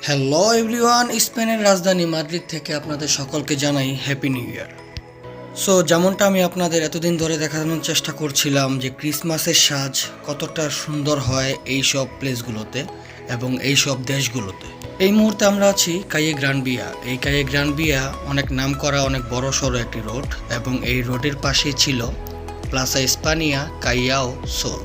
Hello everyone, স্পেনের রাজধানী Madrid থেকে আপনাদের সকলকে জানাই হ্যাপি নিউ ইয়ার। সো যেমনটা আমি আপনাদের এতদিন ধরে দেখানোর চেষ্টা করছিলাম যে ক্রিসমাসের সাজ কতটা সুন্দর হয় এই সব প্লেসগুলোতে এবং এই সব দেশগুলোতে। এই মুহূর্তে আমরা আছি কাইয়ে গ্রানবিয়া। এই কাইয়ে গ্রানবিয়া অনেক নাম করা, অনেক বড় সড়ো একটি রোড এবং এই রোডের পাশেই ছিল প্লাসা ইস্পানিয়া কাইয়াও সোল।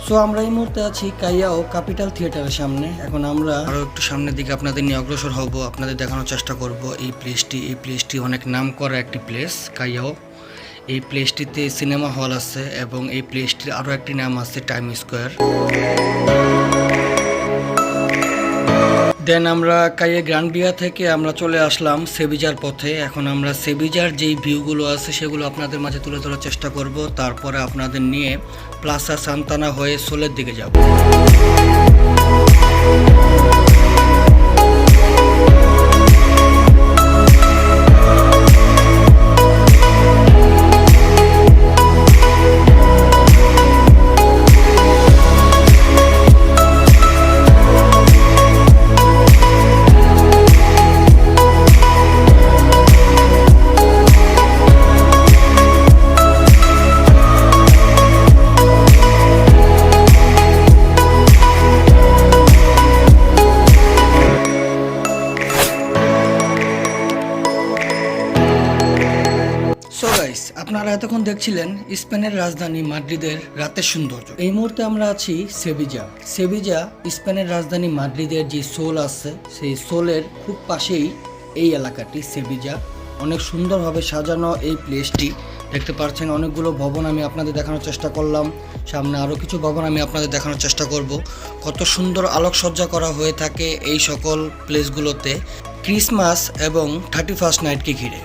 সো আমরা এই মুহূর্তে আছি কাইয়াও ক্যাপিটাল থিয়েটারের সামনে। এখন আমরা আরও একটু সামনের দিকে আপনাদের নিয়ে অগ্রসর হব, আপনাদের দেখানোর চেষ্টা করব এই প্লেসটি অনেক নাম করা একটি প্লেস কাইয়াও। এই প্লেসটিতে সিনেমা হল আছে এবং এই প্লেসটির আরও একটি নাম আছে টাইম স্কোয়ার। দেন আমরা কাইয়ে গ্রানবিয়া থেকে আমরা চলে আসলাম সেভিজার পথে। এখন আমরা সেভিজার যেই ভিউগুলো আছে সেগুলো আপনাদের মাঝে তুলে ধরার চেষ্টা করব, তারপরে আপনাদের নিয়ে প্লাসা সান্তানা হয়ে সোলের দিকে যাব। সো গাইস, আপনারা এতক্ষণ দেখছিলেন স্পেনের রাজধানী মাদ্রিদের রাতের সৌন্দর্য। এই মুহূর্তে আমরা আছি সেভিজা। স্পেনের রাজধানী মাদ্রিদের যে সোল আছে সেই সোলের খুব পাশেই এই এলাকাটি সেভিজা। অনেক সুন্দরভাবে সাজানো এই প্লেসটি দেখতে পাচ্ছেন। অনেকগুলো ভবন আমি আপনাদের দেখানোর চেষ্টা করলাম, সামনে আরও কিছু ভবন আমি আপনাদের দেখানোর চেষ্টা করব। কত সুন্দর আলোকসজ্জা করা হয়ে থাকে এই সকল প্লেসগুলোতে ক্রিসমাস এবং 31st নাইটকে ঘিরে।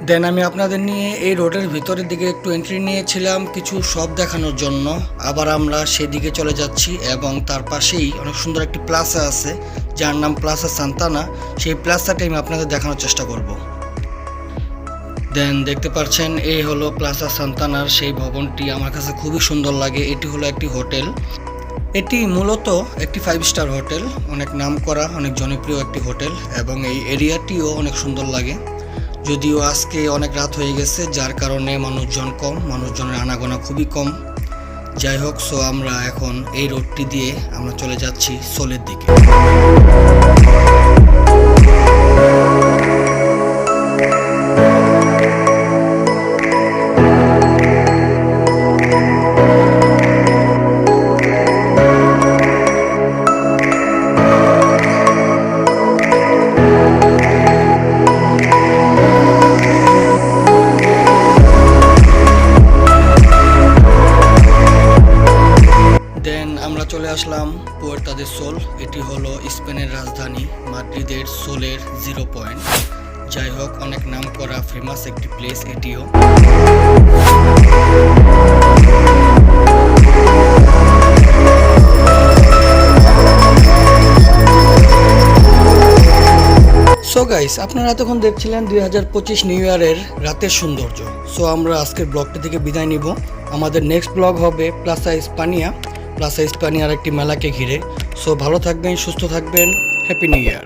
দেন আমি আপনাদের নিয়ে এই রোডের ভিতরের দিকে একটু এন্ট্রি নিয়েছিলাম কিছু শপ দেখানোর জন্য। আবার আমরা সেদিকে চলে যাচ্ছি এবং তার পাশেই অনেক সুন্দর একটি প্লাজা আছে যার নাম প্লাসা সান্তানা। সেই প্লাজাটি আমি আপনাদের দেখানোর চেষ্টা করব। দেন দেখতে পাচ্ছেন এই হলো প্লাসা সান্তানার সেই ভবনটি। আমার কাছে খুবই সুন্দর লাগে। এটি হলো একটি হোটেল। এটি মূলত একটি 5 স্টার হোটেল, অনেক নাম করা, অনেক জনপ্রিয় একটি হোটেল এবং এই এরিয়াটিও অনেক সুন্দর লাগে। যদিও আজকে অনেক রাত হয়ে গেছে যার কারণে মানুষজন কম, মানুষজনের আনাগোনা খুবই কম। যাই হোক, সো আমরা এখন এই রোডটি দিয়ে আমরা চলে যাচ্ছি সোলের দিকে। দ্য সোল, এটি হলো স্পেনের রাজধানী মাদ্রিদের সোলের 0 পয়েন্ট। যাই হোক, অনেক নাম করা ফেমাস একটি প্লেস এটিও। সো গাইস, আপনারা এতক্ষণ দেখছিলেন 2025 নিউ ইয়ারের রাতের সৌন্দর্য। সো আমরা আজকের ব্লগটা থেকে বিদায় নিব। আমাদের নেক্সট ব্লগ হবে প্লাজা ইস্পানিয়ার একটি মেলাকে ঘিরে। সো ভালো থাকবেন, সুস্থ থাকবেন, হ্যাপি নিউ ইয়ার।